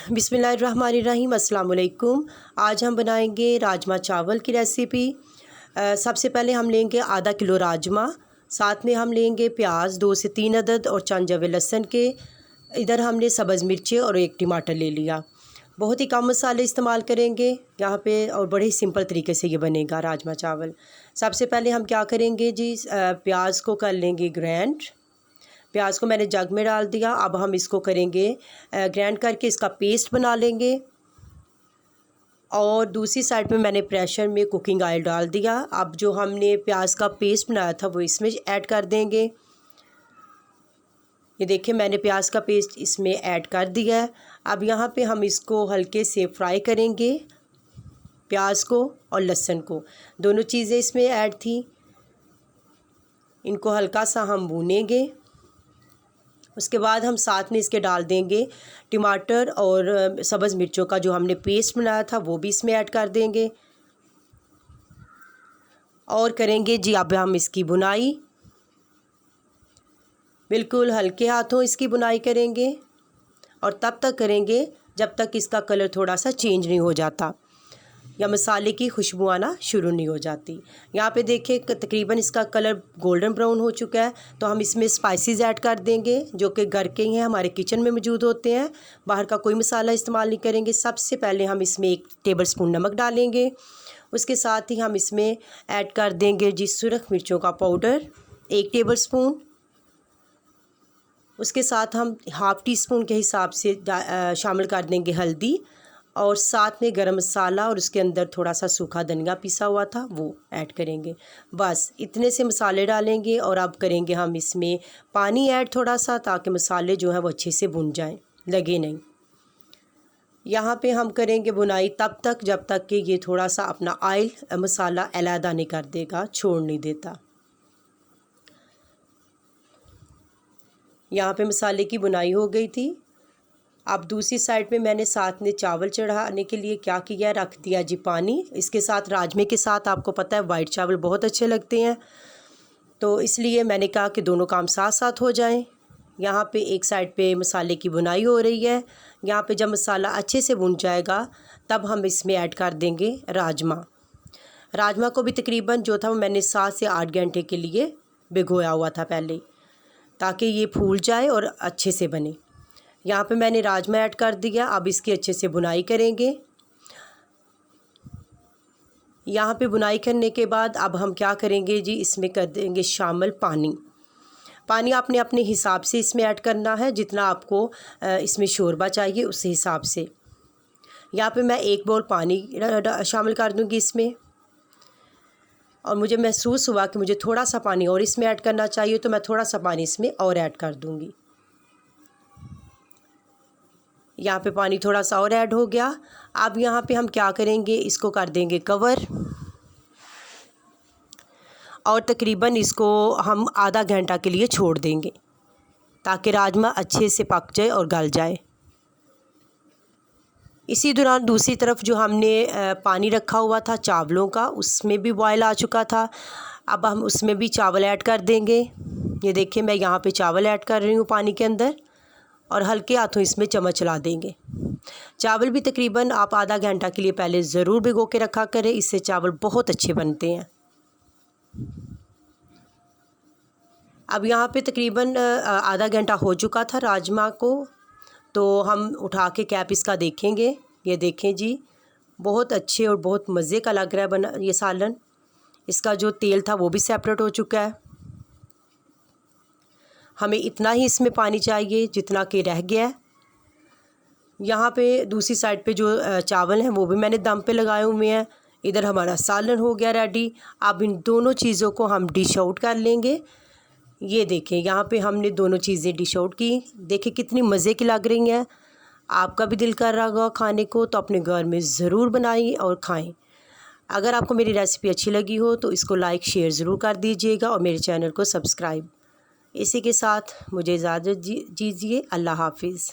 बिस्मिल्लाहिर्रहमानिर्रहीम, अस्सलाम वालेकुम। आज हम बनाएंगे राजमा चावल की रेसिपी। सबसे पहले हम लेंगे आधा किलो राजमा, साथ में हम लेंगे प्याज 2 से 3 अदद और चंद जवे लहसुन के। इधर हमने सब्ज़ मिर्चें और 1 टमाटर ले लिया। बहुत ही कम मसाले इस्तेमाल करेंगे यहाँ पे और बड़े ही सिंपल तरीके से ये बनेगा राजमा चावल। सबसे पहले हम क्या करेंगे जी, प्याज को कर लेंगे ग्राइंड। प्याज को मैंने जग में डाल दिया। अब हम इसको करेंगे ग्राइंड करके इसका पेस्ट बना लेंगे। और दूसरी साइड पे मैंने प्रेशर में कुकिंग ऑयल डाल दिया। अब जो हमने प्याज का पेस्ट बनाया था वो इसमें ऐड कर देंगे। ये देखिए, मैंने प्याज का पेस्ट इसमें ऐड कर दिया है। अब यहाँ पे हम इसको हल्के से फ्राई करेंगे, प्याज को और लहसुन को, दोनों चीज़ें इसमें ऐड थी। इनको हल्का सा हम भूनेंगे। उसके बाद हम साथ में इसके डाल देंगे टमाटर और सब्ज़ मिर्चों का जो हमने पेस्ट बनाया था वो भी इसमें ऐड कर देंगे। और करेंगे जी अब हम इसकी बुनाई। बिल्कुल हल्के हाथों इसकी बुनाई करेंगे और तब तक करेंगे जब तक इसका कलर थोड़ा सा चेंज नहीं हो जाता या मसाले की खुशबू आना शुरू नहीं हो जाती। यहाँ पे देखिए तकरीबन इसका कलर गोल्डन ब्राउन हो चुका है। तो हम इसमें स्पाइसेस ऐड कर देंगे जो कि घर के ही हैं, हमारे किचन में मौजूद होते हैं। बाहर का कोई मसाला इस्तेमाल नहीं करेंगे। सबसे पहले हम इसमें 1 टेबलस्पून नमक डालेंगे। उसके साथ ही हम इसमें ऐड कर देंगे जी सुरख मिर्चों का पाउडर 1 टेबलस्पून। उसके साथ हम हाफ़ टी स्पून के हिसाब से शामिल कर देंगे हल्दी और साथ में गरम मसाला और उसके अंदर थोड़ा सा सूखा धनिया पिसा हुआ था वो ऐड करेंगे। बस इतने से मसाले डालेंगे और अब करेंगे हम इसमें पानी ऐड थोड़ा सा, ताकि मसाले जो हैं वो अच्छे से भुन जाएं, लगे नहीं। यहाँ पे हम करेंगे बुनाई तब तक जब तक कि ये थोड़ा सा अपना ऑयल मसाला अलहदा नहीं कर देगा, छोड़ नहीं देता। यहाँ पे मसाले की बुनाई हो गई थी। अब दूसरी साइड पे मैंने साथ में चावल चढ़ाने के लिए क्या किया, रख दिया जी पानी। इसके साथ राजमे के साथ आपको पता है वाइट चावल बहुत अच्छे लगते हैं, तो इसलिए मैंने कहा कि दोनों काम साथ साथ हो जाएं। यहाँ पे एक साइड पे मसाले की बुनाई हो रही है। यहाँ पे जब मसाला अच्छे से भुन जाएगा तब हम इसमें ऐड कर देंगे राजमा। राजमा को भी तकरीबन जो था वो मैंने 7 से 8 घंटे के लिए भिगोया हुआ था पहले, ताकि ये फूल जाए और अच्छे से बने। यहाँ पे मैंने राजमा ऐड कर दिया। अब इसकी अच्छे से बुनाई करेंगे। यहाँ पे बुनाई करने के बाद अब हम क्या करेंगे जी, इसमें कर देंगे शामिल पानी। पानी आपने अपने हिसाब से इसमें ऐड करना है, जितना आपको इसमें शोरबा चाहिए उस हिसाब से। यहाँ पे मैं 1 बाउल पानी शामिल कर दूँगी इसमें। और मुझे महसूस हुआ कि मुझे थोड़ा सा पानी और इसमें ऐड करना चाहिए, तो मैं थोड़ा सा पानी इसमें और ऐड कर दूँगी। यहाँ पे पानी थोड़ा सा और ऐड हो गया। अब यहाँ पे हम क्या करेंगे, इसको कर देंगे कवर और तकरीबन इसको हम आधा घंटा के लिए छोड़ देंगे, ताकि राजमा अच्छे से पक जाए और गल जाए। इसी दौरान दूसरी तरफ जो हमने पानी रखा हुआ था चावलों का, उसमें भी बॉयल आ चुका था। अब हम उसमें भी चावल ऐड कर देंगे। ये देखिए, मैं यहाँ पे चावल ऐड कर रही हूँ पानी के अंदर और हल्के हाथों इसमें चम्मच चला देंगे। चावल भी तकरीबन आप आधा घंटा के लिए पहले ज़रूर भिगो के रखा करें, इससे चावल बहुत अच्छे बनते हैं। अब यहाँ पे तकरीबन आधा घंटा हो चुका था राजमा को, तो हम उठा के कैप इसका देखेंगे। ये देखें जी, बहुत अच्छे और बहुत मज़े का लग रहा है बना ये सालन। इसका जो तेल था वो भी सेपरेट हो चुका है। हमें इतना ही इसमें पानी चाहिए जितना कि रह गया है। यहाँ पे दूसरी साइड पे जो चावल हैं वो भी मैंने दम पे लगाए हुए हैं। इधर हमारा सालन हो गया रेडी। अब इन दोनों चीज़ों को हम डिश आउट कर लेंगे। ये देखें, यहाँ पे हमने दोनों चीज़ें डिश आउट की। देखिए कितनी मज़े की लग रही हैं। आपका भी दिल कर रहा होगा खाने को, तो अपने घर में ज़रूर बनाइए और खाएं। अगर आपको मेरी रेसिपी अच्छी लगी हो तो इसको लाइक शेयर ज़रूर कर दीजिएगा और मेरे चैनल को सब्सक्राइब। इसी के साथ मुझे इजाज़त दीजिए। अल्लाह हाफिज़।